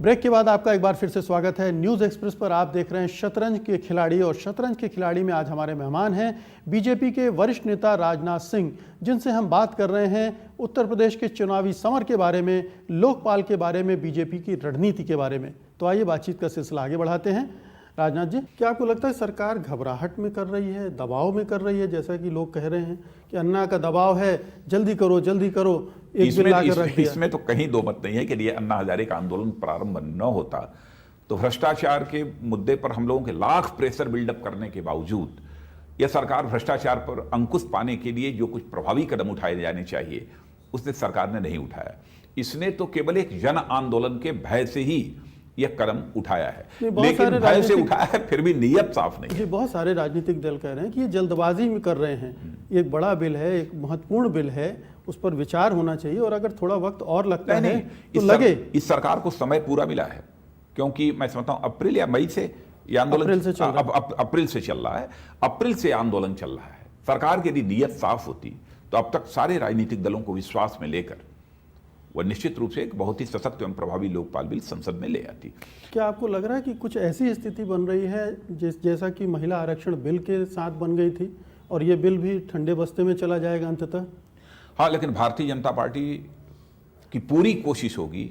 Break के बाद आपका एक बार फिर से स्वागत है। न्यूज़ एक्सप्रेस पर आप देख रहे हैं शतरंज के खिलाड़ी, और शतरंज के खिलाड़ी में आज हमारे मेहमान हैं बीजेपी के वरिष्ठ नेता राजनाथ सिंह, जिनसे हम बात कर रहे हैं उत्तर प्रदेश के चुनावी समर के बारे में, लोकपाल के बारे में, बीजेपी की रणनीति के बारे में। तो आइए बातचीत का सिलसिला आगे बढ़ाते हैं। राजनाथ जी, क्या आपको लगता है सरकार घबराहट में कर रही है, दबाव में कर रही है, जैसा कि लोग कह रहे हैं कि अन्ना का दबाव है, जल्दी करो जल्दी करो, एक बिल लाकर रख दिया? इसमें तो कहीं दो मत नहीं है कि ये अन्ना हजारे का आंदोलन प्रारंभ न होता तो भ्रष्टाचार के मुद्दे पर हम लोगों के लाख प्रेशर बिल्डअप करने के बावजूद यह सरकार भ्रष्टाचार पर अंकुश पाने के लिए जो कुछ प्रभावी कदम उठाए जाने चाहिए उसने सरकार ने नहीं उठाया। इसने तो केवल एक जन आंदोलन के भय से ही यह कदम उठाया है, लेकिन भय से उठाया है, फिर भी नीयत साफ नहीं है। बहुत सारे राजनीतिक दल कह रहे हैं कि ये जल्दबाजी में कर रहे हैं, ये एक बड़ा बिल है, एक महत्वपूर्ण बिल है, उस पर विचार होना चाहिए, और अगर थोड़ा वक्त और लगता है तो लगे। इस सरकार को समय पूरा मिला है, क्योंकि मैं समझता हूं अप्रैल या मई से ये आंदोलन अप्रैल से चल रहा है। अप्रैल से आंदोलन चल रहा है। सरकार की यदि नीयत साफ होती तो अब तक सारे राजनीतिक दलों को विश्वास में लेकर वह निश्चित रूप से एक बहुत ही सशक्त एवं प्रभावी लोकपाल बिल संसद में ले आती। क्या आपको लग रहा है कि कुछ ऐसी स्थिति बन रही है जैसा कि महिला आरक्षण बिल के साथ बन गई थी, और ये बिल भी ठंडे बस्ते में चला जाएगा अंततः? हाँ, लेकिन भारतीय जनता पार्टी की पूरी कोशिश होगी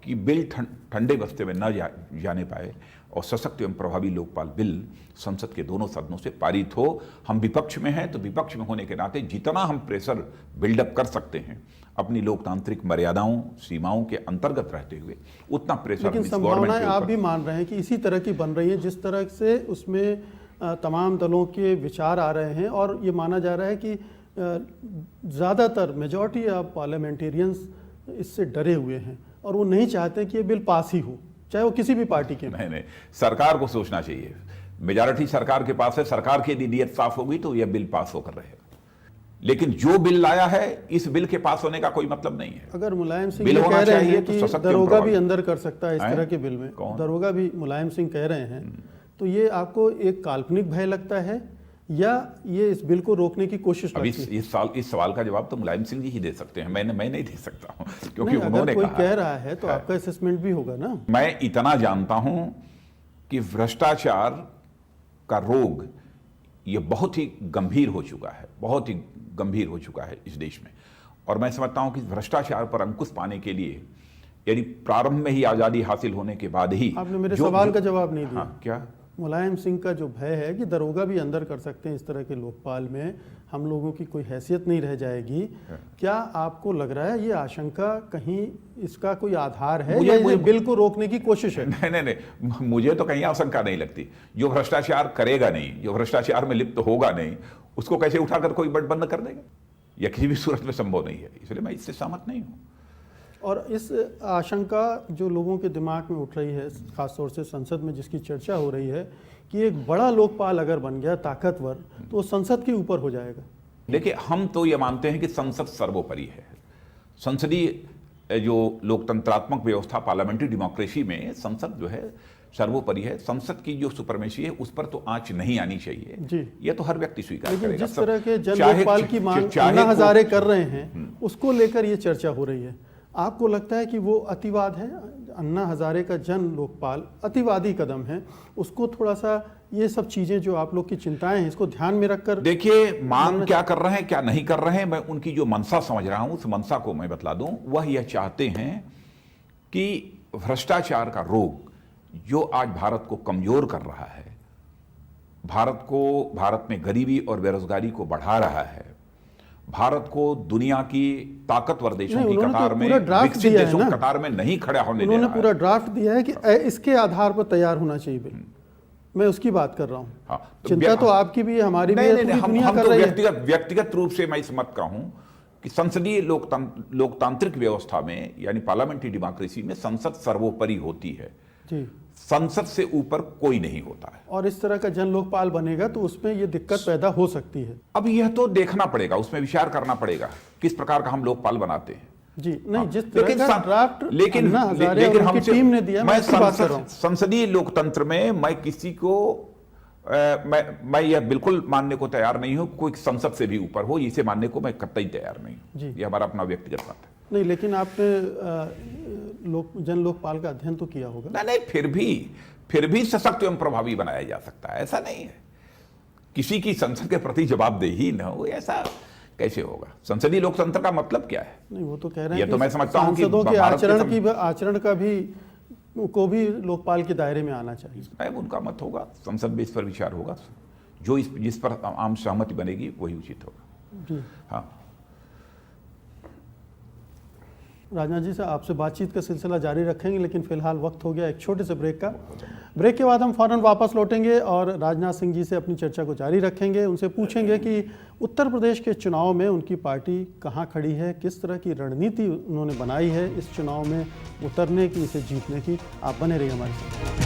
कि बिल ठंडे बस्ते में न जाने पाए और सशक्त एवं प्रभावी लोकपाल बिल संसद के दोनों सदनों से पारित हो। हम विपक्ष में हैं तो विपक्ष में होने के नाते जितना हम प्रेशर बिल्डअप कर सकते हैं अपनी लोकतांत्रिक मर्यादाओं सीमाओं के अंतर्गत रहते हुए उतना प्रेशर। लेकिन संभावनाएं आप भी मान रहे हैं कि इसी तरह की बन रही है जिस तरह से उसमें तमाम दलों के विचार आ रहे हैं, और ये माना जा रहा है कि ज़्यादातर मेजॉरिटी ऑफ पार्लियामेंटेरियंस इससे डरे हुए हैं और वो नहीं चाहते कि ये बिल पास ही हो, चाहे वो किसी भी पार्टी के। नहीं, सरकार को सोचना चाहिए। मेजॉरिटी सरकार के पास है, सरकार की यदि नीयत साफ होगी तो यह बिल पास होकर रहेगा। लेकिन जो बिल लाया है, इस बिल के पास होने का कोई मतलब नहीं है। अगर मुलायम सिंह कह रहे हैं कि दरोगा भी अंदर कर सकता है इस तरह के बिल में, दरोगा भी मुलायम सिंह कह रहे हैं, तो ये आपको एक काल्पनिक भय लगता है या ये इस बिल को रोकने की कोशिश लगती है? इस सवाल का जवाब तो मुलायम सिंह जी ही दे सकते हैं, मैं नहीं दे सकता हूं, क्योंकि उन्होंने कोई कह रहा है तो आपका असेसमेंट भी होगा ना। मैं इतना जानता हूं कि भ्रष्टाचार का रोग ये बहुत ही गंभीर हो चुका है, बहुत ही गंभीर हो चुका है इस देश में, और मैं समझता हूं कि भ्रष्टाचार पर अंकुश पाने के लिए यदि प्रारंभ में ही आजादी हासिल होने के बाद ही। आपने मेरे सवाल का जवाब नहीं दिया। हाँ, क्या? मुलायम सिंह का जो भय है कि दरोगा भी अंदर कर सकते हैं इस तरह के लोकपाल में, हम लोगों की कोई हैसियत नहीं रह जाएगी, क्या आपको लग रहा है ये आशंका कहीं इसका कोई आधार है या ये बिल को रोकने की कोशिश है? नहीं, मुझे तो कहीं आशंका नहीं लगती। जो भ्रष्टाचार करेगा नहीं, जो भ्रष्टाचार में लिप्त होगा नहीं, उसको कैसे उठाकर कोई बंद कर देगा? यह किसी भी सूरत में संभव नहीं है, इसलिए मैं इससे सहमत नहीं हूँ। और इस आशंका जो लोगों के दिमाग में उठ रही है, खासतौर से संसद में जिसकी चर्चा हो रही है कि एक बड़ा लोकपाल अगर बन गया ताकतवर तो वो संसद के ऊपर हो जाएगा। देखिए, हम तो ये मानते हैं कि संसद सर्वोपरि है। संसदीय जो लोकतंत्रात्मक व्यवस्था, पार्लियामेंट्री डेमोक्रेसी में संसद जो है सर्वोपरि है। संसद की जो सुपरमेसी है उस पर तो आंच नहीं आनी चाहिए जी। यह तो हर व्यक्ति स्वीकार करेगा। जिस तरह के जन लोकपाल की मांग अन्ना हजारे कर रहे हैं उसको लेकर ये चर्चा हो रही है, आपको लगता है कि वो अतिवाद है? अन्ना हजारे का जन लोकपाल अतिवादी कदम है, उसको थोड़ा सा ये सब चीजें जो आप लोग की चिंताएं हैं इसको ध्यान में रखकर। देखिए, मांग क्या कर रहे हैं क्या नहीं कर रहे हैं, मैं उनकी जो मंशा समझ रहा हूं उस मंशा को मैं बतला दूं। वह यह चाहते हैं कि भ्रष्टाचार का रोग जो आज भारत को कमजोर कर रहा है, भारत में गरीबी और बेरोजगारी को बढ़ा रहा है, भारत को दुनिया की ताकतवर देशों की कतार में, विकसित देशों की कतार में नहीं खड़ा होने दे रहा है। उन्होंने पूरा ड्राफ्ट दिया है कि इसके आधार पर तैयार होना चाहिए बिल। मैं उसकी बात कर रहा हूं। हाँ, चिंता तो आपकी भी है, हमारी भी है, दुनिया कर रही है। व्यक्तिगत रूप से मैं इस मत का हूं कि संसदीय लोकतांत्रिक व्यवस्था में यानी पार्लियामेंट्री डेमोक्रेसी में संसद सर्वोपरि होती है जी। संसद से ऊपर कोई नहीं होता है। और इस तरह का जन लोकपाल बनेगा तो उसमें ये दिक्कत पैदा हो सकती है। अब यह तो देखना पड़ेगा, उसमें विचार करना पड़ेगा किस प्रकार का हम लोकपाल बनाते हैं जी। नहीं, जिस तरह का ड्राफ्ट अन्ना हजारे और उनकी टीम ने दिया, मैं संसदीय लोकतंत्र में मैं किसी को मैं यह बिल्कुल मानने को तैयार नहीं हूं कोई संसद से भी ऊपर हो, इसे मानने को मैं कतई तैयार नहीं हूं। ये हमारा अपना व्यक्तिगत बात है। नहीं, लेकिन आपने जन लोकपाल का अध्ययन तो किया होगा। नहीं, फिर भी सशक्त एवं प्रभावी बनाया जा सकता है। ऐसा नहीं है किसी की संसद के प्रति जवाबदेही न हो, ऐसा कैसे होगा? संसदीय लोकतंत्र का मतलब क्या है? नहीं, वो तो कह रहे हैं ये तो मैं समझता हूं कि सांसदों के भारत के आचरण का भी लोकपाल के दायरे में आना चाहिए। उनका मत होगा, संसद में इस पर विचार होगा, जिस पर आम सहमति बनेगी वही उचित होगा। जी हाँ, राजनाथ जी से आपसे बातचीत का सिलसिला जारी रखेंगे, लेकिन फिलहाल वक्त हो गया एक छोटे से ब्रेक का। ब्रेक के बाद हम फौरन वापस लौटेंगे और राजनाथ सिंह जी से अपनी चर्चा को जारी रखेंगे। उनसे पूछेंगे कि उत्तर प्रदेश के चुनाव में उनकी पार्टी कहाँ खड़ी है, किस तरह की रणनीति उन्होंने बनाई है इस चुनाव में उतरने की, इसे जीतने की। आप बने रहिए हमारे साथ।